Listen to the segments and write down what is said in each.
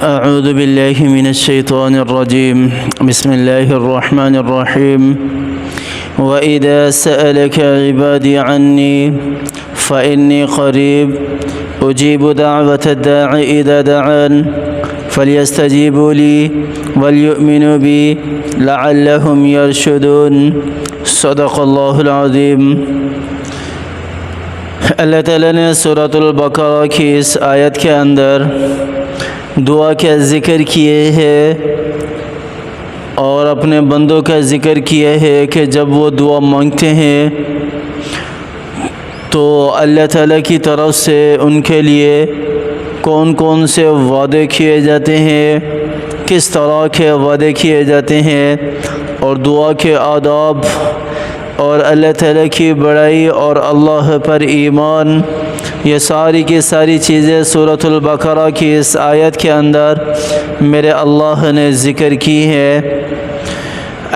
أعوذ بالله من الشيطان الرجيم بسم الله الرحمن الرحيم وإذا سألك عبادي عني فإني قريب أجيب دعوة الداع إذا دعان فليستجيبوا لي وليؤمنوا بي لعلهم يرشدون صدق اللہ العظیم۔ اللہ تعالیٰ نے سورۃ البقرہ کی اس آیت کے اندر دعا کا ذکر کیے ہے اور اپنے بندوں کا ذکر کیا ہے کہ جب وہ دعا مانگتے ہیں تو اللہ تعالیٰ کی طرف سے ان کے لیے کون کون سے وعدے کیے جاتے ہیں، کس طرح کے وعدے کیے جاتے ہیں، اور دعا کے آداب اور اللہ تعالیٰ کی بڑائی اور اللہ پر ایمان، یہ ساری کی ساری چیزیں سورۃ البقرہ کی اس آیت کے اندر میرے اللہ نے ذکر کی ہے۔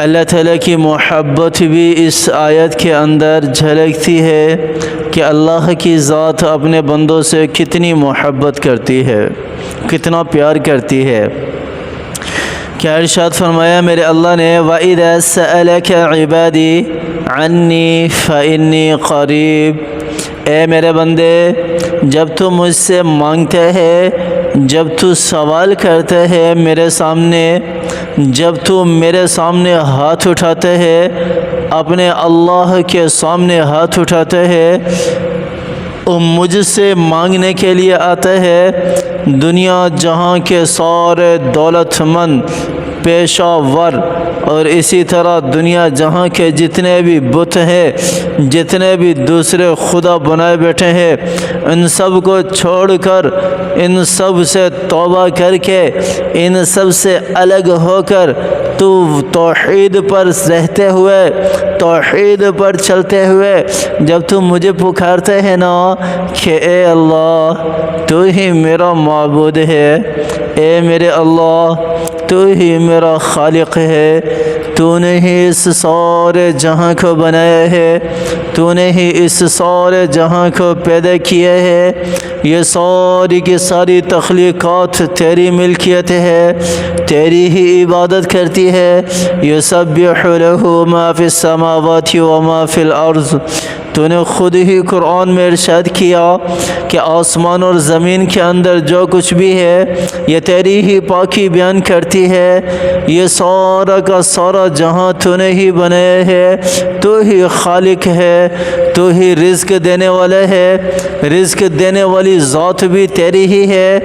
اللہ تعالیٰ کی محبت بھی اس آیت کے اندر جھلکتی ہے کہ اللہ کی ذات اپنے بندوں سے کتنی محبت کرتی ہے، کتنا پیار کرتی ہے۔ کیا ارشاد فرمایا میرے اللہ نے، وَإِذَا سَأَلَكَ عِبَادِي عَنِّي فَإِنِّي قَرِيب، اے میرے بندے جب تو مجھ سے مانگتے ہے، جب تو سوال کرتے ہے میرے سامنے، جب تو میرے سامنے ہاتھ اٹھاتے ہے، اپنے اللہ کے سامنے ہاتھ اٹھاتے ہے، مجھ سے مانگنے کے لیے آتے ہے، دنیا جہاں کے سارے دولت مند، پیشہ ور اور اسی طرح دنیا جہاں کے جتنے بھی بت ہیں، جتنے بھی دوسرے خدا بنائے بیٹھے ہیں، ان سب کو چھوڑ کر، ان سب سے توبہ کر کے، ان سب سے الگ ہو کر تو توحید پر رہتے ہوئے، توحید پر چلتے ہوئے جب تو مجھے پکارتے ہیں نا کہ اے اللہ تو ہی میرا معبود ہے، اے میرے اللہ تو ہی میرا خالق ہے، تو نے ہی اس سارے جہاں کو بنایا ہے، تو نے ہی اس سارے جہاں کو پیدا کیا ہے، یہ ساری کی ساری تخلیقات تیری ملکیت ہے، تیری ہی عبادت کرتی ہے۔ یسبح لہ ما فی السماوات و ما فی الارض، تو نے خود ہی قرآن میں ارشاد کیا کہ آسمان اور زمین کے اندر جو کچھ بھی ہے یہ تیری ہی پاکی بیان کرتی ہے، یہ سارا کا سارا جہاں تو نے ہی بنایا ہے، تو ہی خالق ہے، تو ہی رزق دینے والا ہے، رزق دینے والی ذات بھی تیری ہی ہے،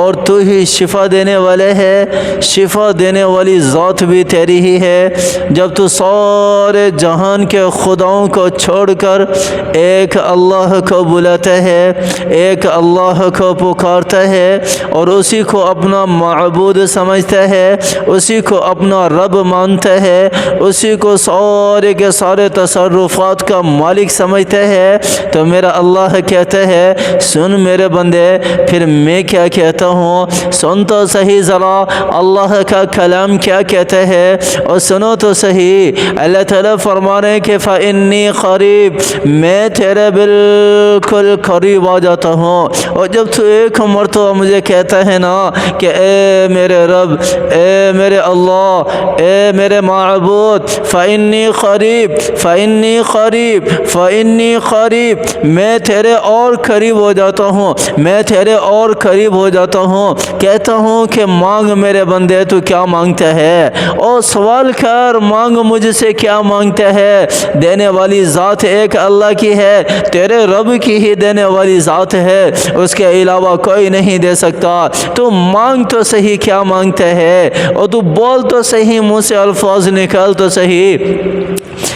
اور تو ہی شفا دینے والا ہے، شفا دینے والی ذات بھی تیری ہی ہے۔ جب تو سارے جہان کے خداؤں کو چھوڑ کر ایک اللہ کو بلاتا ہے، ایک اللہ کو پکارتا ہے اور اسی کو اپنا معبود سمجھتا ہے، اسی کو اپنا رب مانتا ہے، اسی کو سارے کے سارے تصرفات کا مالک سمجھتا ہے، تو میرا اللہ کہتا ہے سن میرے بندے پھر میں کیا کہتا ہوں، سن تو صحیح ذرا اللہ کا کلام کیا کہتا ہے، اور سنو تو صحیح۔ اللہ تعالیٰ فرما رہے ہیں کہ فَإِنِّي قَرِيب، میں تیرے بالکل قریب آ جاتا ہوں، اور جب تو ایک مرتبہ مجھے کہتا ہے نا کہ اے میرے رب، اے میرے اللہ، اے میرے معبود، فَإِنِّي قَرِيب، فَإِنِّي قَرِيب، فَإِنِّي قَرِيب، میں تیرے اور قریب ہو جاتا ہوں، میں تیرے اور قریب ہو جاتا ہوں، کہتا ہوں کہ مانگ میرے بندے تو کیا مانگتا ہے، اور سوال کر مانگ مجھ سے کیا مانگتا ہے، دینے والی ذات ایک اللہ کی ہے، تیرے رب کی ہی دینے والی ذات ہے، اس کے علاوہ کوئی نہیں دے سکتا، تو مانگ تو صحیح کیا مانگتا ہے، اور تو بول تو صحیح، منہ سے الفاظ نکال تو صحیح۔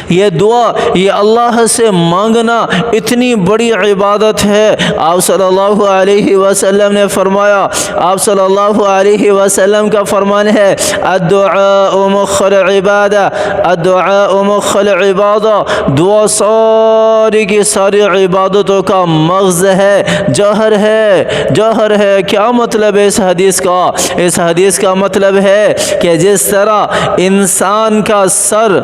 یہ دعا، یہ اللہ سے مانگنا اتنی بڑی عبادت ہے۔ آپ صلی اللہ علیہ وسلم نے فرمایا، آپ صلی اللہ علیہ وسلم کا فرمان ہے، الدعاء مخ العبادہ، الدعاء مخ العبادہ، دعا ساری کی ساری عبادتوں کا مغز ہے، جوہر ہے، جوہر ہے۔ کیا مطلب ہے اس حدیث کا؟ اس حدیث کا مطلب ہے کہ جس طرح انسان کا سر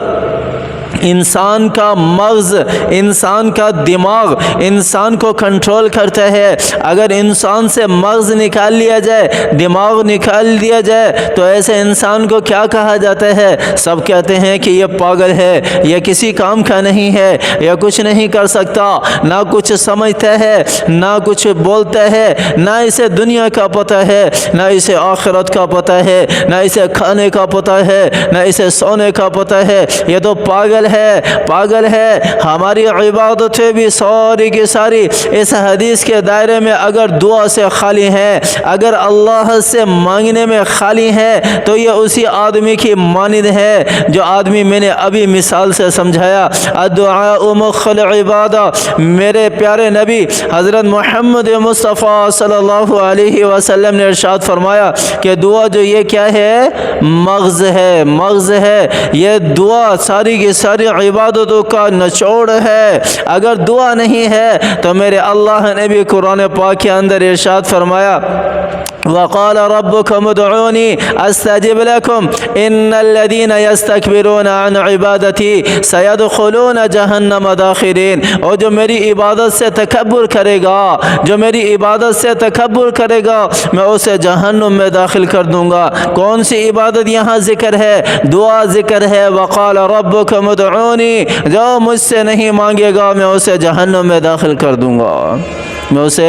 इंसान का मग़ज़, इंसान का दिमाग इंसान को कंट्रोल करता है। अगर इंसान से मग़ज़ निकाल लिया जाए, दिमाग निकाल दिया जाए, तो ऐसे इंसान को क्या कहा जाता है? सब कहते हैं कि ये पागल है, ये किसी काम का नहीं है, यह कुछ नहीं कर सकता, ना कुछ समझता है, ना कुछ बोलता है, ना इसे दुनिया का पता है, ना इसे आखिरत का पता है, ना इसे खाने का पता है, ना इसे सोने का पता है, ये तो पागल है, पागल है। हमारी इबादतें भी सारी की सारी इस हदीस के दायरे में अगर दुआ से खाली हैं, अगर अल्लाह से मांगने में खाली हैं, तो ये उसी आदमी की मानिद है जो आदमी मैंने अभी मिसाल से समझाया। अद्दुआ मुख्ल इबादा, मेरे प्यारे नबी हज़रत मोहम्मद मुस्तफ़ा सल्लल्लाहु अलैहि वसल्लम ने इरशाद फरमाया कि दुआ जो ये क्या है? मग़ज़ है, मग़ज़ है। ये दुआ सारी की सारी इबादतों का निचोड़ है। अगर दुआ नहीं है तो मेरे अल्लाह ने भी कुरान पाक के अंदर इरशाद फरमाया, वक़ाल रब्बुकुम उदऊनी अस्तजिब लकुम इन्नल्लज़ीना यस्तकबिरून अन इबादती सयदखुलून जहन्नम दाखिरीन। और जो मेरी इबादत से तकब्बुर करेगा, जो मेरी इबादत से तकब्बुर करेगा, मैं उसे जहन्नुम में दाखिल कर दूँगा। कौन सी इबादत यहाँ ज़िक्र है? दुआ ज़िक्र है। वक़ाल रब्बुकुम उदऊनी, जो मुझसे नहीं मांगेगा मैं उसे जहन्नुम में दाखिल कर दूँगा, मैं उसे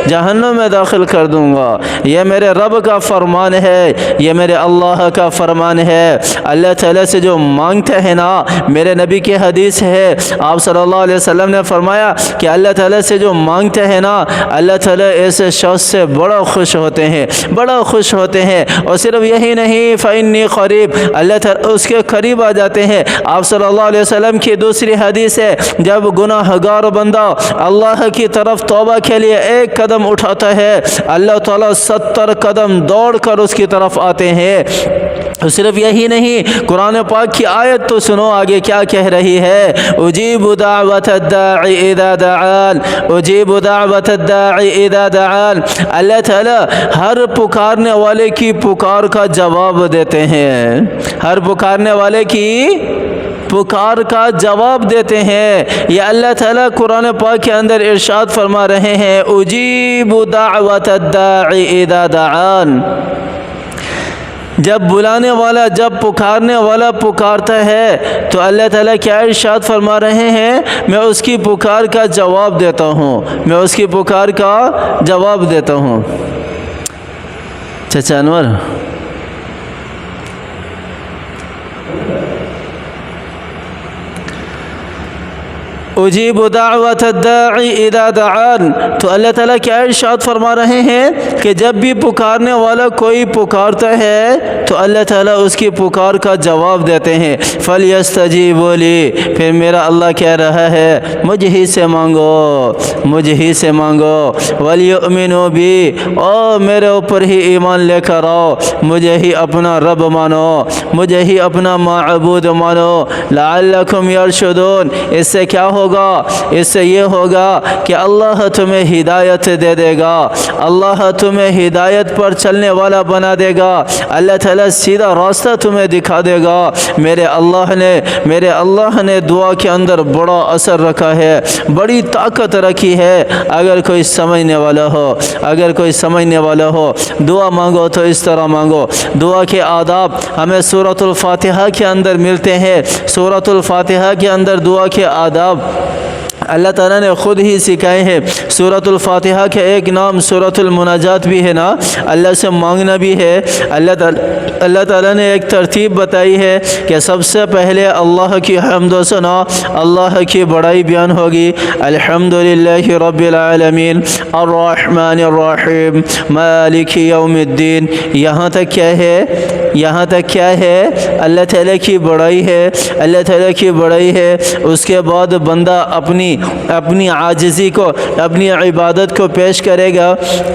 जहन्नुम में दाखिल कर दूँगा। ये मेरे रब का फरमान है, ये मेरे अल्लाह का फरमान है। अल्लाह ताला से जो मांगते हैं ना, मेरे नबी की हदीस है, आप सल्लल्लाहु अलैहि वसल्लम ने फरमाया कि अल्लाह ताला से जो मांगते हैं ना, अल्लाह ताला ऐसे शख्स से बड़ा खुश होते हैं, बड़ा खुश होते हैं। और सिर्फ यही नहीं, फ़इन्नी क़रीब, अल्लाह ताला उसके करीब आ जाते हैं। आप सल्लल्लाहु अलैहि वसल्लम की दूसरी हदीस है, जब गुनाहगार बंदा अल्लाह की तरफ तौबा के लिए एक कदम उठाता है, अल्लाह ताला 70 कदम दौड़ कर उसकी तरफ आते हैं। सिर्फ यही नहीं, कुरान पाक की आयत तो सुनो आगे क्या कह रही है। उजीबु दावत दाई इदा दआन, उजीबु दावत दाई इदा दआन। अल्लाह ताला हर पुकारने वाले की पुकार का जवाब देते हैं, हर पुकारने वाले की पुकार का जवाब देते हैं। ये अल्लाह ताला कुरान पाक के अंदर इरशाद फरमा रहे हैं, उजीबु दावत दाई इदा दआन। जब बुलाने वाला, जब पुकारने वाला पुकारता है तो अल्लाह ताला क्या इरशाद फरमा रहे हैं? मैं उसकी पुकार का जवाब देता हूँ, मैं उसकी पुकार का जवाब देता हूँ। चाचा अनवर, उजीबु दावत दाई इदा दआन। तो अल्लाह ताला क्या इरशाद फरमा रहे हैं कि जब भी पुकारने वाला कोई पुकारता है तो अल्लाह ताला उसकी पुकार का जवाब देते हैं। फलयस्तजीबू ली, फिर मेरा अल्लाह कह रहा है मुझ ही से मांगो, मुझ ही से मांगो। वलियुमिनु बी, ओ मेरे ऊपर ही ईमान लेकर आओ, मुझे ही अपना रब मानो, मुझे ही अपना माबूद मानो। लअल्लकुम यरशुदून, इससे क्या होगा? इससे ये होगा कि अल्लाह तुम्हें हिदायत दे देगा, अल्लाह तुम्हें हिदायत पर चलने वाला बना देगा, अल्लाह ताला सीधा रास्ता तुम्हें दिखा देगा। मेरे अल्लाह ने दुआ के अंदर बड़ा असर रखा है, बड़ी ताकत रखी है। अगर कोई समझने वाला हो, अगर कोई समझने वाला हो, दुआ मांगो तो इस तरह मांगो। दुआ के आदाब हमें सूरतुल फातिहा के अंदर मिलते हैं। सूरतुल फातिहा के अंदर दुआ के आदाब अल्लाह ताला ने ख़ुद ही सिखाए हैं। सूरतुल फातिहा के एक नाम सूरतुल मुनाजात भी है ना, अल्लाह से मांगना भी है। अल्लाह ताला ने एक तरतीब बताई है कि सबसे पहले अल्लाह की हम्द व सना, अल्लाह की बड़ाई बयान होगी। अल्हम्दुलिल्लाहि रब्बिल आलमीन अर्रहमानिर रहीम मालिकी यौमिद्दीन। यहाँ तक क्या है? यहाँ तक क्या है? अल्लाह ताला की बड़ाई है, अल्लाह ताला की बड़ाई है। उसके बाद बंदा अपनी आजिज़ी को, अपनी इबादत को पेश करेगा।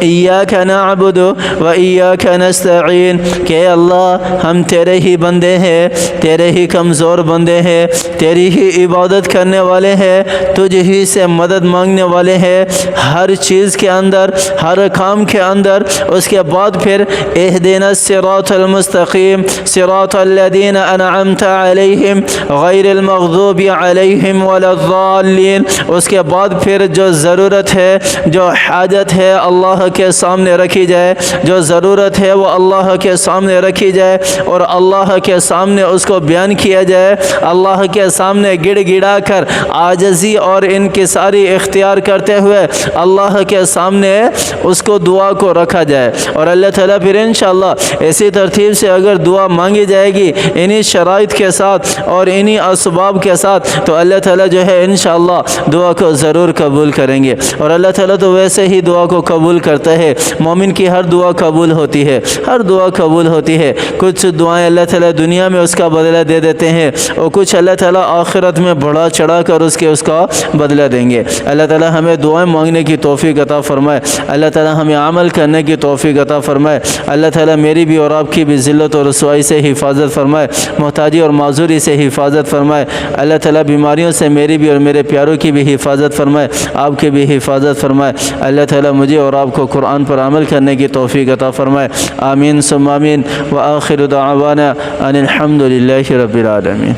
इय्याका नअबुदु व इय्याका नस्तईन, कि अल्लाह हम तेरे ही बंदे हैं, तेरे ही कमज़ोर बंदे हैं, तेरी ही इबादत करने वाले हैं, तुझ ही से मदद मांगने वाले हैं हर चीज़ के अंदर, हर काम के अंदर। उसके बाद फिर इहदिना सिरातल मुस्तकीम मुस्तक़ीम सिरातल्लज़ीन अनअमता अलैहिम गैरिल मग़ज़ूबि अलैहिम वलद्दाल्लीन। उसके बाद फिर जो ज़रूरत है, जो हाजत है अल्लाह के सामने रखी जाए, जो ज़रूरत है वो अल्लाह के सामने रखी जाए और अल्लाह के सामने उसको बयान किया जाए। अल्लाह के सामने गिड़गिड़ा कर आजज़ी और इनकिसारी इख्तियार करते हुए अल्लाह के सामने उसको दुआ को रखा जाए। और अल्लाह ताला फिर इंशाअल्लाह इसी तरतीब से अगर दुआ मांगी जाएगी इन्हीं शराइत के साथ और इन्हीं असबाब के साथ, तो अल्लाह ताला जो है इंशाअल्लाह दुआ को ज़रूर कबूल करेंगे। और अल्लाह ताला तो वैसे ही दुआ को कबूल करता है। मोमिन की हर दुआ कबूल होती है, हर दुआ कबूल होती है। कुछ दुआएं अल्लाह ताला दुनिया में उसका बदला दे देते हैं और कुछ अल्लाह ताला आखिरत में बढ़ा चढ़ा कर उसका बदला देंगे। अल्लाह ताला हमें दुआएं मांगने की तौफीक अता फरमाए। अल्लाह ताला हमें अमल करने की तौफीक अता फरमाए। अल्लाह ताला मेरी भी और आपकी भी ज़िल्लत और रसवाई से हिफाजत फरमाए, मोहताजी और माजूरी से हिफाजत फरमाए। अल्लाह ताला बीमारियों से मेरी भी और मेरे प्यारों की भी हिफाजत फरमाए, आपकी भी हिफाजत फरमाए। अल्लाह ताला मुझे और आपको कुरान पर अमल करने की तौफीक अता फरमाए। आमीन सुम्मा आमीन व आखिर दावाना अनिल हम्दुलिल्लाहि रब्बिल आलमीन।